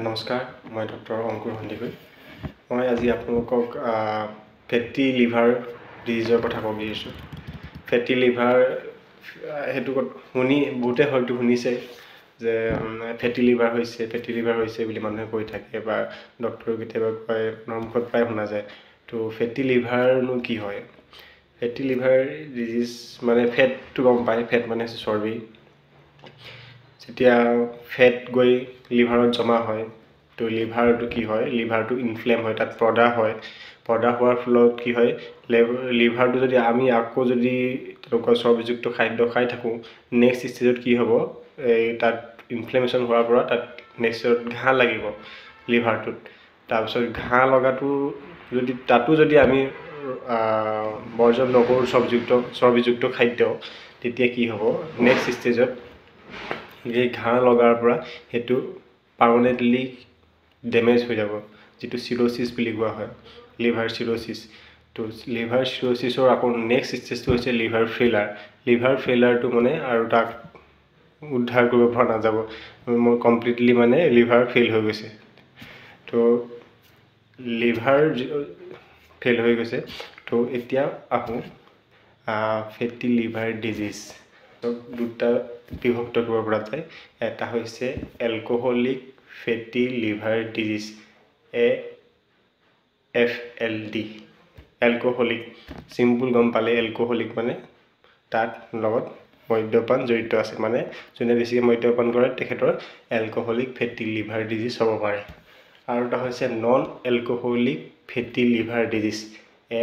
নমস্কাৰ, মই ডক্টৰ অংকুৰ সন্দিকৈ। মই আজি আপোনালোকক ফেটি লিভাৰ ডিজিজৰ কথা ক'ব বিচাৰিছোঁ। ফেটি লিভাৰ সেইটো বহুতে হয়তো শুনিছে যে ফেটি লিভাৰ হৈছে বুলি মানুহে কৈ থাকে বা ডক্টৰে কেতিয়াবা কয়, মুখত প্ৰায় শুনা যায়। তো ফেটি লিভাৰনো কি হয়? ফেটি লিভাৰ ডিজিজ মানে ফেটটো গম পায়, ফেট মানে হৈছে চৰ্বি। যেতিয়া ফেট গৈ লিভাৰত জমা হয়, তো লিভাৰটো কি হয়, লিভাৰটো ইনফ্লেম হয়, তাত পৰ্দা হয়। পৰ্দা হোৱাৰ ফলত কি হয়, লিভাৰটো যদি আমি আকৌ যদি তেনেকুৱা চৰ্বিযুক্ত খাদ্য খাই থাকোঁ, নেক্সট ষ্টেজত কি হ'ব, তাত ইনফ্লেমেশ্যন হোৱাৰ পৰা তাত নেক্সটত ঘাঁ লাগিব লিভাৰটোত। তাৰপিছত ঘাঁ লগাটো তাতো যদি আমি বৰ্জন নকৰোঁ চৰ্বিযুক্ত খাদ্য, তেতিয়া কি হ'ব, নেক্সট ষ্টেজত এই ঘাঁ লগাৰ পৰা সেইটো পাৰ্মানেণ্টলি ডেমেজ হৈ যাব, যিটো চিৰ'চিছ বুলি কোৱা হয়, লিভাৰ চিৰ'চিছ। তো লিভাৰ চিৰ'চিছৰ আকৌ নেক্সট ষ্টেজটো হৈছে লিভাৰ ফেইলাৰ। লিভাৰ ফেইলাৰটো মানে আৰু তাক উদ্ধাৰ কৰিব পৰা নাযাব, মোৰ কমপ্লিটলি মানে লিভাৰ ফেইল হৈ গৈছে। তো লিভাৰ ফেইল হৈ গৈছে। তো এতিয়া আহোঁ ফেটি লিভাৰ ডিজিজ। দুটা বিভক্ত কৰিব পৰা যায়। এটা হৈছে alcoholic fatty liver disease, AFLD। Alcoholic চিম্পুল গম পালে, এলকহলিক মানে তাত লগত মদ্যপান জড়িত আছে, মানে যোনে বেছিকৈ মদ্যপান কৰে তেখেতৰ এলকহলিক ফেটি লিভাৰ ডিজিজ হ'ব পাৰে। আৰু এটা হৈছে non alcoholic fatty liver disease,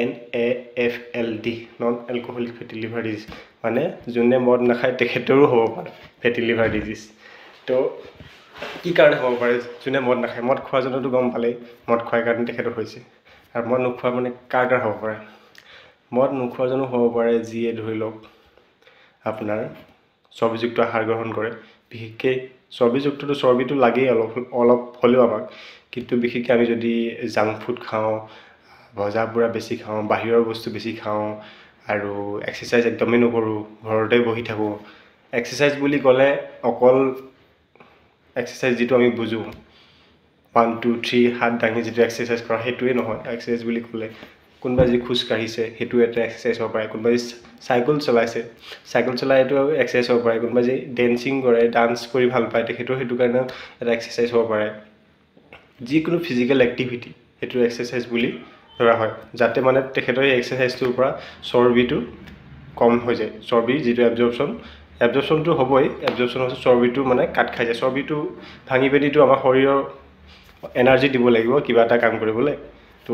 NAFLD, non alcoholic fatty liver disease, মানে যোনে মদ নাখায় তেখেতৰো হ'ব পাৰে ফেটি লিভাৰ ডিজিজ। তো কি কাৰণে হ'ব পাৰে? যোনে মদ নাখায়, মদ খোৱাজনতো গম পালেই, মদ খোৱাৰ কাৰণে তেখেতৰ হৈছে। আৰু মদ নোখোৱা মানে কাৰ হ'ব পাৰে? মদ নোখোৱাজনো হ'ব পাৰে যিয়ে ধৰি লওক আপোনাৰ চৰ্বিযুক্ত আহাৰ গ্ৰহণ কৰে। বিশেষকৈ চৰ্বিটো লাগেই অলপ হ'লেও আমাক, কিন্তু বিশেষকৈ আমি যদি জাংক ফুড খাওঁ, ভজা পোৰা বেছি খাওঁ, বাহিৰৰ বস্তু বেছি খাওঁ, আৰু এক্সাৰচাইজ একদমেই নকৰোঁ, ঘৰতে বহি থাকোঁ। এক্সাৰচাইজ বুলি ক'লে অকল এক্সাৰচাইজ যিটো আমি বুজোঁ 1 2 3 হাত দাঙি যিটো এক্সাৰচাইজ কৰা, সেইটোৱে নহয়। এক্সাৰচাইজ বুলি ক'লে কোনোবাই যি খোজ কাঢ়িছে সেইটো এটা এক্সাৰচাইজ হ'ব পাৰে, কোনোবাই চাইকেল চলাইছে, চাইকেল চলাই এইটো এক্সাৰচাইজ হ'ব পাৰে, কোনোবাই যি ডেন্সিং কৰে, ডান্স কৰি ভাল পায় তেখেতৰ সেইটো কাৰণে এটা এক্সাৰচাইজ হ'ব পাৰে। যিকোনো ফিজিকেল এক্টিভিটি সেইটো এক্সাৰচাইজ বুলি ধৰা হয়, যাতে মানে তেখেতৰ এই এক্সাৰচাইজটোৰ পৰা চৰ্বিটো কম হৈ যায়। চৰ্বিৰ যিটো এবজৰ্পশ্যনটো হ'বই, এবজৰ্পশ্যন হৈছে চৰ্বিটো মানে কাট খাই যায়। চৰ্বিটো ভাঙি পেনিটো আমাৰ শৰীৰৰ এনাৰ্জি দিব লাগিব কিবা এটা কাম কৰিবলৈ। তো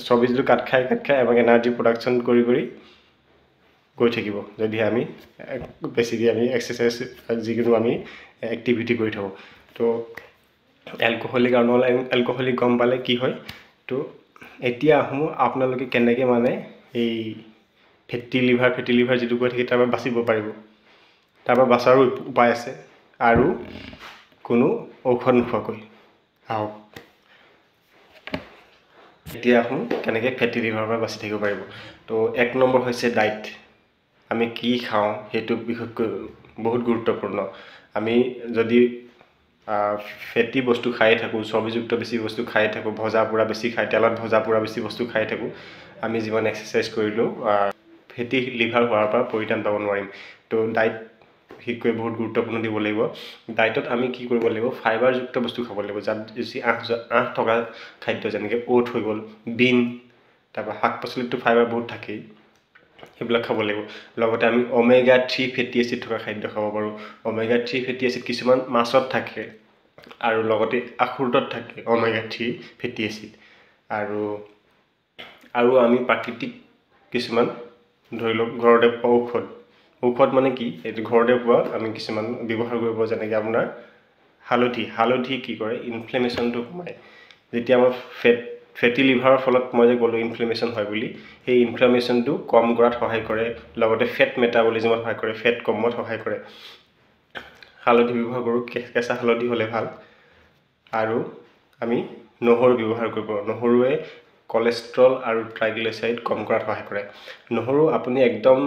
চৰ্বি যিটো কাট খাই আমাক এনাৰ্জি প্ৰডাকশ্যন কৰি গৈ থাকিব, যদি আমি বেছিকৈ আমি এক্সাৰচাইজ যিকোনো আমি এক্টিভিটি কৰি থাকোঁ। তো এলকহলিক আৰু নন এলকহলিক গম পালে কি হয়। তো এতিয়া আহোঁ আপোনালোকে কেনেকৈ মানে এই ফেটি লিভাৰ যিটো কৈ থাকে তাৰ পৰা বাচিব পাৰিব। তাৰ পৰা বাচাৰো উপায় আছে, আৰু কোনো ঔষধ নোখোৱাকৈ। আহক এতিয়া আহোঁ কেনেকৈ ফেটি লিভাৰৰ পৰা বাচি থাকিব পাৰিব। তো 1 নম্বৰ হৈছে ডায়েট। আমি কি খাওঁ সেইটো বিশেষকৈ বহুত গুৰুত্বপূৰ্ণ। আমি যদি ফেটি বস্তু খাই থাকোঁ, চৰ্বিযুক্ত বেছি বস্তু খাই থাকোঁ, ভজা পোৰা বেছি খাই, তেলত ভজা পোৰা বেছি বস্তু খাই থাকোঁ, আমি যিমান এক্সাৰচাইজ কৰিলেও ফেটি লিভাৰ হোৱাৰ পৰা পৰিত্ৰাণ পাব নোৱাৰিম। তো ডায়েট বিশেষকৈ বহুত গুৰুত্বপূৰ্ণ দিব লাগিব। ডায়েটত আমি কি কৰিব লাগিব, ফাইবাৰযুক্ত বস্তু খাব লাগিব, যাত বেছি আঁহ থকা খাদ্য, যেনেকৈ অ'ট হৈ গ'ল, বিন, তাৰপৰা শাক পাচলিতটো ফাইবাৰ বহুত থাকেই, সেইবিলাক খাব লাগিব। লগতে আমি ওমেগা 3 ফেটি এচিড থকা খাদ্য খাব পাৰোঁ। ওমেগা 3 ফেটি এচিড কিছুমান মাছত থাকে, আৰু লগতে আখৰোটত থাকে ওমেগা 3 ফেটি এচিড। আৰু আমি প্ৰাকৃতিক কিছুমান ধৰি লওক ঘৰতে পোৱা ঔষধ মানে কি, এইটো ঘৰতে পোৱা আমি কিছুমান ব্যৱহাৰ কৰিব, যেনেকৈ আপোনাৰ হালধি কি কৰে, ইনফ্লেমেশ্যনটো কমায়। যেতিয়া আমাৰ ফেটি লিভাৰৰ ফলত মই যে ক'লোঁ ইনফ্লেমেশ্যন হয় বুলি, সেই ইনফ্লেমেশ্যনটো কম কৰাত সহায় কৰে, লগতে ফেট মেটাবলিজিমত সহায় কৰে, ফেট কমোৱাত সহায় কৰে। হালধি ব্যৱহাৰ কৰোঁ, কেঁচা হালধি হ'লে ভাল। আৰু আমি নহৰু ব্যৱহাৰ কৰিব পাৰোঁ। নহৰুৱে কলেষ্ট্ৰল আৰু ট্ৰাইগ্লিচাৰাইড কম কৰাত সহায় কৰে। নহৰু আপুনি একদম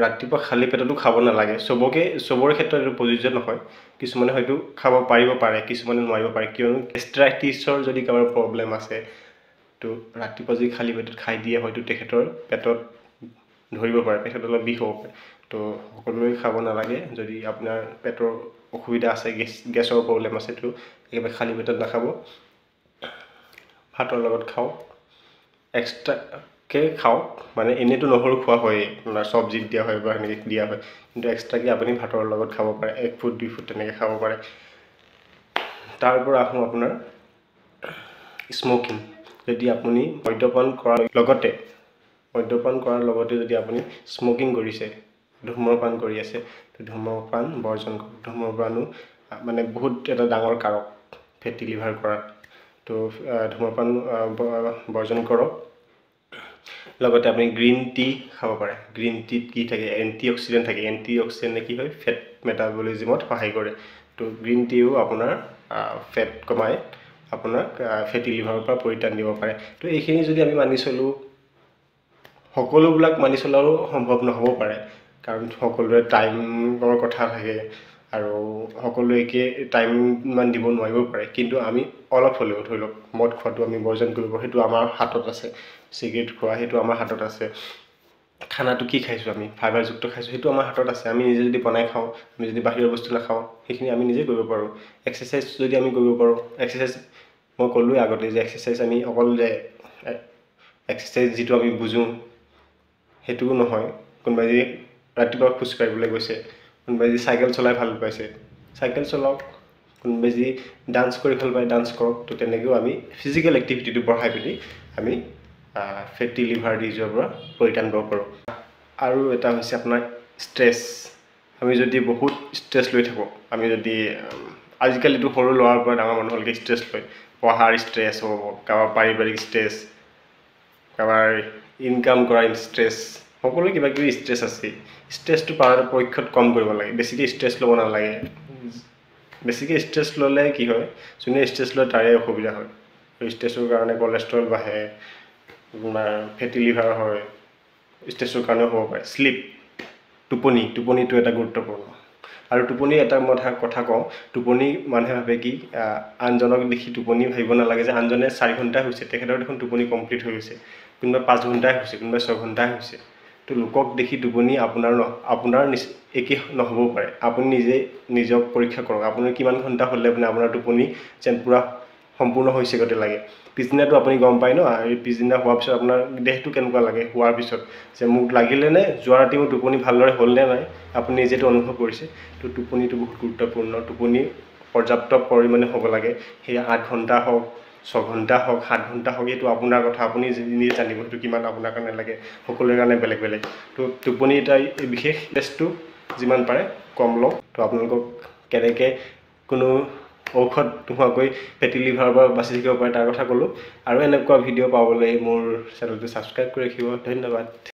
ৰাতিপুৱা খালী পেটতো খাব নালাগে। চবৰে ক্ষেত্ৰত এইটো প্ৰযোজ্য নহয়। কিছুমানে হয়তো খাব পাৰিব পাৰে, কিছুমানে নোৱাৰিব পাৰে, কিয়নো গেষ্ট্ৰাইটিছৰ যদি কাৰোবাৰ প্ৰব্লেম আছে তো ৰাতিপুৱা যদি খালী পেটত খাই দিয়ে হয়তো তেখেতৰ পেটত ধৰিব পাৰে, পেটত অলপ বিষ হ'ব পাৰে। তো সকলোৱে খাব নালাগে। যদি আপোনাৰ পেটৰ অসুবিধা আছে, গেছৰ প্ৰব্লেম আছে, তো একেবাৰে খালী পেটত নাখাব, ভাতৰ লগত খাওক, এক্সট্ৰাকৈ খাওক। মানে এনেইতো নহৰু খোৱা হয়েই, আপোনাৰ চব্জিত দিয়া হয় বা সেনেকৈ দিয়া হয়, কিন্তু এক্সট্ৰাকৈ আপুনি ভাতৰ লগত খাব পাৰে, 1 ফুট 2 ফুট তেনেকৈ খাব পাৰে। তাৰ পৰা আহোঁ আপোনাৰ স্মকিং। যদি আপুনি মদ্যপান কৰাৰ লগতে যদি আপুনি স্মকিং কৰিছে, ধূম্ৰপান কৰি আছে, তো ধূম্ৰপান বৰ্জন কৰক। ধূম্ৰপানো মানে বহুত এটা ডাঙৰ কাৰক ফেটি লিভাৰ কৰা। তো ধূম্ৰপান বৰ্জন কৰক। লগতে আপুনি গ্ৰীণ টি খাব পাৰে। গ্ৰীণ টিত কি থাকে? এণ্টি অক্সিডেণ্ট থাকে। এণ্টি অক্সিডেণ্টে কি হয়? ফেট মেটাবলিজিমত সহায় কৰে। তো গ্ৰীণ টিও আপোনাৰ ফেট কমাই আপোনাক ফেটি লিভাৰৰ পৰা পৰিত্ৰাণ দিব পাৰে। তো এইখিনি যদি আমি মানি চলোঁ, সকলোবিলাক মানি চলাও সম্ভৱ নহ'ব পাৰে, কাৰণ সকলোৰে টাইমৰ কথা থাকে আৰু সকলোৱে একে টাইম ইমান দিব নোৱাৰিব পাৰে। কিন্তু আমি অলপ হ'লেও ধৰি লওক মদ খোৱাটো আমি বৰ্জন কৰিব, সেইটো আমাৰ হাতত আছে। চিগাৰেট খোৱা সেইটো আমাৰ হাতত আছে। খানাটো কি খাইছোঁ, আমি ফাইবাৰযুক্ত খাইছোঁ, সেইটো আমাৰ হাতত আছে। আমি নিজে যদি বনাই খাওঁ, আমি যদি বাহিৰৰ বস্তু নাখাওঁ, সেইখিনি আমি নিজে কৰিব পাৰোঁ। এক্সাৰচাইজ যদি আমি কৰিব পাৰোঁ, এক্সাৰচাইজ মই ক'লোৱেই আগতে যে এক্সাৰচাইজ আমি অকল যে এক্সাৰচাইজ যিটো আমি বুজোঁ সেইটোও নহয়। কোনোবাই যদি ৰাতিপুৱা খোজ কাঢ়িবলৈ গৈছে, কোনোবাই যদি চাইকেল চলাই ভাল পাইছে, চাইকেল চলাওক। কোনোবাই যদি ডান্স কৰি ভাল পায়, ডান্স কৰক। তো তেনেকৈও আমি ফিজিকেল এক্টিভিটিটো বঢ়াই পিনি আমি ফেটি লিভাৰ ডিজিজৰ পৰা পৰিত্ৰাণ পাব পাৰোঁ। আৰু এটা হৈছে আপোনাৰ ষ্ট্ৰেছ। আমি যদি বহুত ষ্ট্ৰেছ লৈ থাকোঁ, আমি যদি আজিকালিতো সৰু ল'ৰাৰ পৰা ডাঙৰ মানুহলৈকে ষ্ট্ৰেছ লয়। পঢ়াৰ ষ্ট্ৰেছ হ'ব, কাৰোবাৰ পাৰিবাৰিক ষ্ট্ৰেছ, কাৰোবাৰ ইনকাম কৰাৰ ষ্ট্ৰেছ, সকলো কিবা কিবি ষ্ট্ৰেছ আছে। ষ্ট্ৰেছটো পৰাপক্ষত কম কৰিব লাগে, বেছিকৈ ষ্ট্ৰেছ ল'ব নালাগে। বেছিকৈ ষ্ট্ৰেছ ল'লে কি হয়, যোনে ষ্ট্ৰেছ লয় তাৰে অসুবিধা হয়। ষ্ট্ৰেছৰ কাৰণে কলেষ্ট্ৰল বাঢ়ে, আপোনাৰ ফেটি লিভাৰ হয়, ষ্ট্ৰেছৰ কাৰণেও হ'ব পাৰে। শ্লিপ, টোপনিটো এটা গুৰুত্বপূৰ্ণ। আৰু টোপনি এটা মই কথা কওঁ, টোপনি মানুহে ভাবে কি আনজনক দেখি টোপনি ভাবিব নালাগে যে আনজনে 4 ঘণ্টাই হৈছে, তেখেতৰ দেখোন টোপনি কমপ্লিট হৈ গৈছে, কোনোবাই 5 ঘণ্টাই হৈছে, কোনোবাই 6 ঘণ্টাই হৈছে। তো লোকক দেখি টোপনি আপোনাৰ একে নহ'বও পাৰে। আপুনি নিজক পৰীক্ষা কৰক, আপুনি কিমান ঘণ্টা হ'লে আপোনাৰ টোপনি যেন পূৰা সম্পূৰ্ণ হৈছে গতে লাগে। পিছদিনাটো আপুনি গম পায় ন, এই পিছদিনা হোৱাৰ পিছত আপোনাৰ দেহটো কেনেকুৱা লাগে হোৱাৰ পিছত, যে মোক লাগিলেনে যোৱা ৰাতি মোৰ টোপনি ভালদৰে হ'লনে নাই, আপুনি নিজেতো অনুভৱ কৰিছে। তো টোপনিটো বহুত গুৰুত্বপূৰ্ণ। টোপনি পৰ্যাপ্ত পৰিমাণে হ'ব লাগে। সেই 8 ঘণ্টা হওক, 6 ঘণ্টা হওক, 7 ঘণ্টা হওক, এইটো আপোনাৰ কথা, আপুনি নিজে জানিব সেইটো কিমান আপোনাৰ কাৰণে লাগে। সকলোৰে কাৰণে বেলেগ বেলেগ। তো টোপনি এটা বিশেষ টেষ্টটো যিমান পাৰে কম লওক। তো আপোনালোকক কেনেকৈ কোনো ঔষধ নোহোৱাকৈ ফেটি লিভাৰৰ পৰা বাচি থাকিব পাৰে তাৰ কথা ক'লোঁ। আৰু এনেকুৱা ভিডিঅ' পাবলৈ মোৰ চেনেলটো ছাবস্ক্ৰাইব কৰি ৰাখিব। ধন্যবাদ।